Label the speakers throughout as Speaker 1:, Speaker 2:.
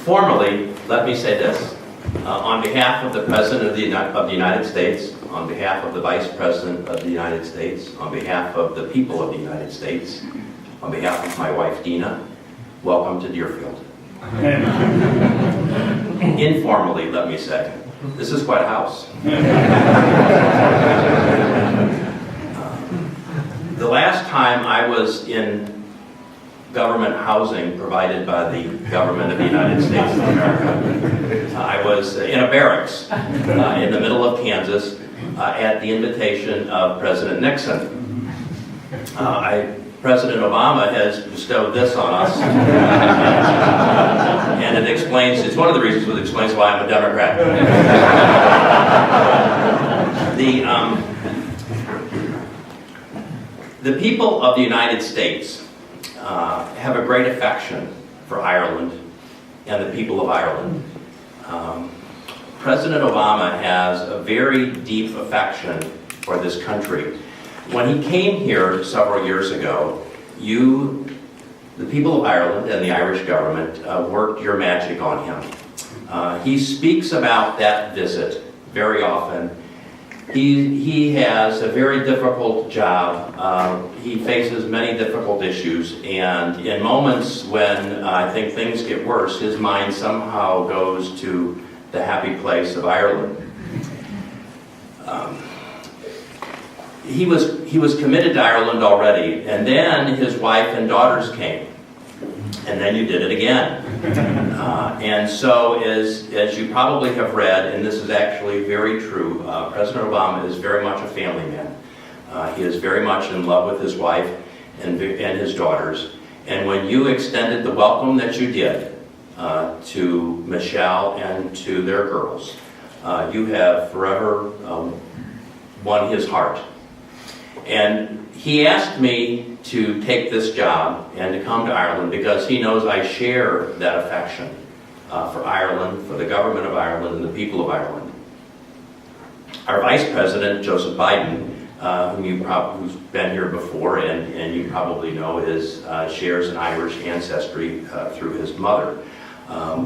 Speaker 1: Formally, let me say this. On behalf of the President of the United States, on behalf of the Vice President of the United States, on behalf of the people of the United States, on behalf of my wife Dina, welcome to Deerfield. Informally, let me say, this is quite a house. The last time I was in government housing provided by the government of the United States of America, I was in a barracks in the middle of Kansas at the invitation of President Nixon. President Obama has bestowed this on us, and it explains, it's one of the reasons it explains why I'm a Democrat. The people of the United States have a great affection for Ireland and the people of Ireland. President Obama has a very deep affection for this country. When he came here several years ago, the people of Ireland and the Irish government worked your magic on him. He speaks about that visit very often. He has a very difficult job. He faces many difficult issues, and in moments when I think things get worse, his mind somehow goes to the happy place of Ireland. He was committed to Ireland already, and then his wife and daughters came, and then you did it again. And so, as you probably have read, and this is actually very true, President Obama is very much a family man. He is very much in love with his wife and his daughters. And when you extended the welcome that you did to Michelle and to their girls, you have forever won his heart. And he asked me to take this job and to come to Ireland because he knows I share that affection for Ireland, for the government of Ireland, and the people of Ireland. Our Vice President, Joseph Biden, who's been here before and you probably know shares an Irish ancestry through his mother.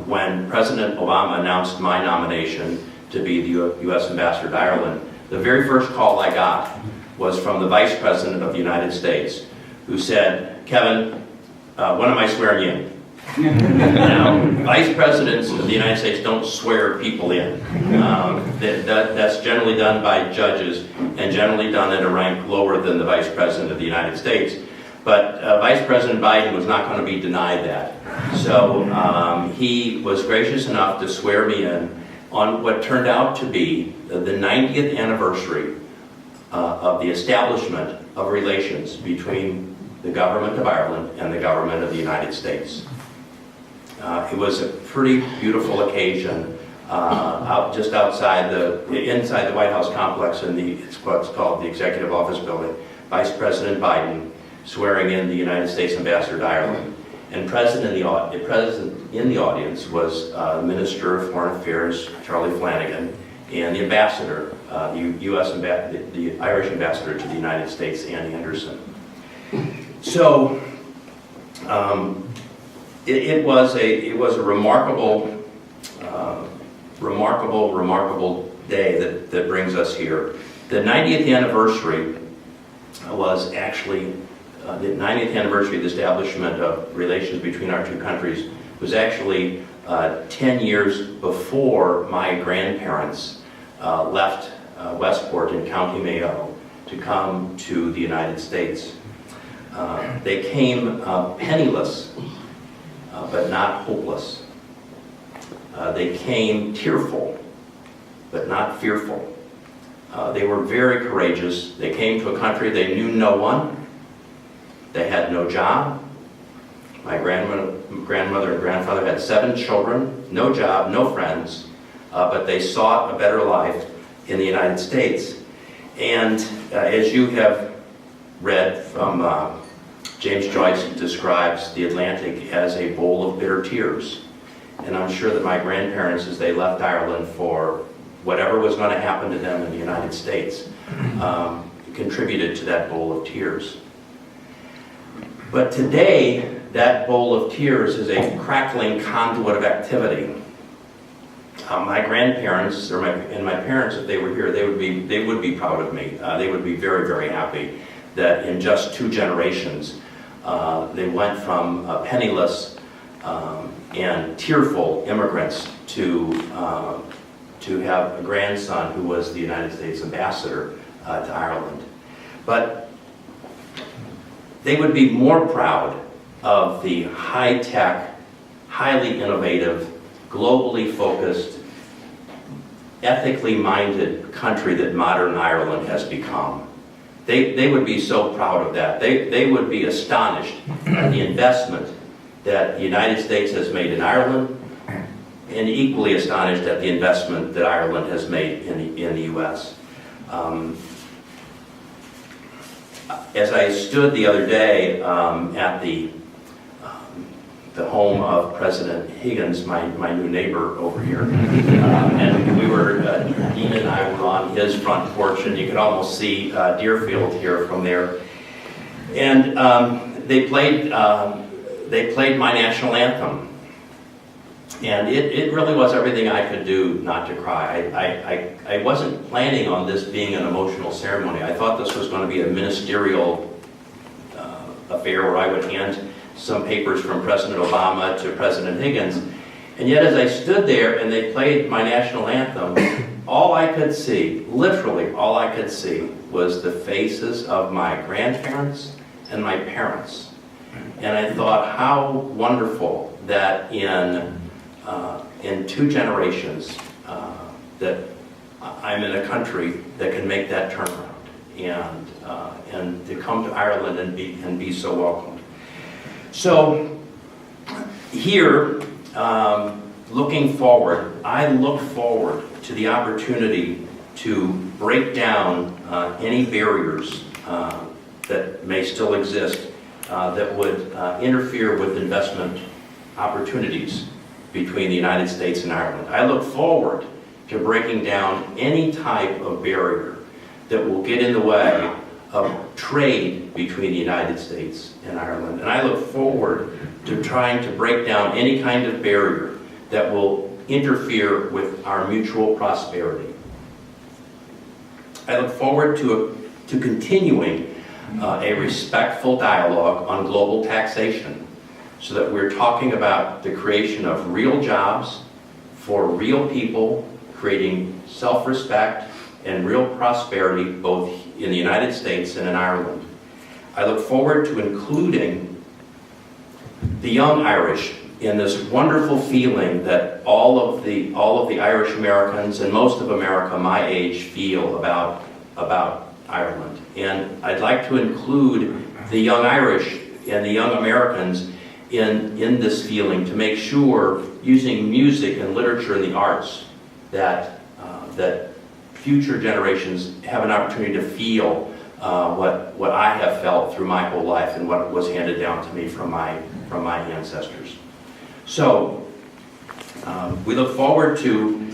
Speaker 1: When President Obama announced my nomination to be the U.S. Ambassador to Ireland, the very first call I got was from the Vice President of the United States, who said, "Kevin, when am I swearing you in?" Now, Vice Presidents of the United States don't swear people in. That's generally done by judges and generally done at a rank lower than the Vice President of the United States. But Vice President Biden was not going to be denied that. So he was gracious enough to swear me in on what turned out to be the 90th anniversary of the establishment of relations between the government of Ireland and the government of the United States. It was a pretty beautiful occasion just inside the White House complex it's what's called the Executive Office Building. Vice President Biden swearing in the United States Ambassador to Ireland. And present in the audience was Minister of Foreign Affairs Charlie Flanagan and the ambassador, the Irish ambassador to the United States, Ann Anderson. So it was a remarkable day that brings us here. The 90th anniversary was actually the 90th anniversary of the establishment of relations between our two countries was actually 10 years before my grandparents left Westport in County Mayo to come to the United States. They came penniless, but not hopeless. They came tearful, but not fearful. They were very courageous. They came to a country they knew no one. They had no job. My grandmother and grandfather had 7 children, no job, no friends, but they sought a better life in the United States. And as you have read from James Joyce, describes the Atlantic as a bowl of bitter tears. And I'm sure that my grandparents, as they left Ireland for whatever was going to happen to them in the United States, contributed to that bowl of tears. But today, that bowl of tears is a crackling conduit of activity. My grandparents and my parents, if they were here, they would be proud of me. They would be very, very happy that in just 2 generations, they went from penniless and tearful immigrants to have a grandson who was the United States ambassador to Ireland. But they would be more proud of the high-tech, highly innovative, globally focused, ethically minded country that modern Ireland has become. They would be so proud of that. They would be astonished at the investment that the United States has made in Ireland, and equally astonished at the investment that Ireland has made in the U.S. As I stood the other day at the home of President Higgins, my new neighbor over here, and we were, Dean and I were on his front porch, and you could almost see Deerfield here from there. And they played my national anthem. And it really was everything I could do not to cry. I wasn't planning on this being an emotional ceremony. I thought this was going to be a ministerial affair where I would hand some papers from President Obama to President Higgins. And yet as I stood there and they played my national anthem, all I could see, literally all I could see, was the faces of my grandparents and my parents. And I thought how wonderful that in 2 generations that I'm in a country that can make that turnaround and to come to Ireland and be so welcomed. So here, looking forward, I look forward to the opportunity to break down any barriers that may still exist that would interfere with investment opportunities between the United States and Ireland. I look forward to breaking down any type of barrier that will get in the way of trade between the United States and Ireland. And I look forward to trying to break down any kind of barrier that will interfere with our mutual prosperity. I look forward to continuing a respectful dialogue on global taxation, so that we're talking about the creation of real jobs for real people, creating self-respect and real prosperity both in the United States and in Ireland. I look forward to including the young Irish in this wonderful feeling that all of the Irish Americans and most of America my age feel about Ireland. And I'd like to include the young Irish and the young Americans in this feeling, to make sure, using music and literature and the arts, that future generations have an opportunity to feel what I have felt through my whole life and what was handed down to me from my ancestors. So we look forward to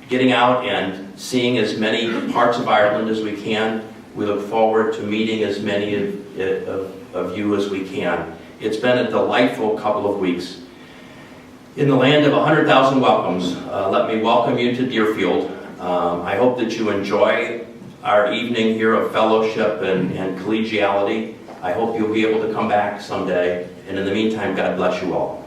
Speaker 1: getting out and seeing as many parts of Ireland as we can. We look forward to meeting as many of you as we can. It's been a delightful couple of weeks. In the land of 100,000 welcomes, let me welcome you to Deerfield. I hope that you enjoy our evening here of fellowship and collegiality. I hope you'll be able to come back someday. And in the meantime, God bless you all.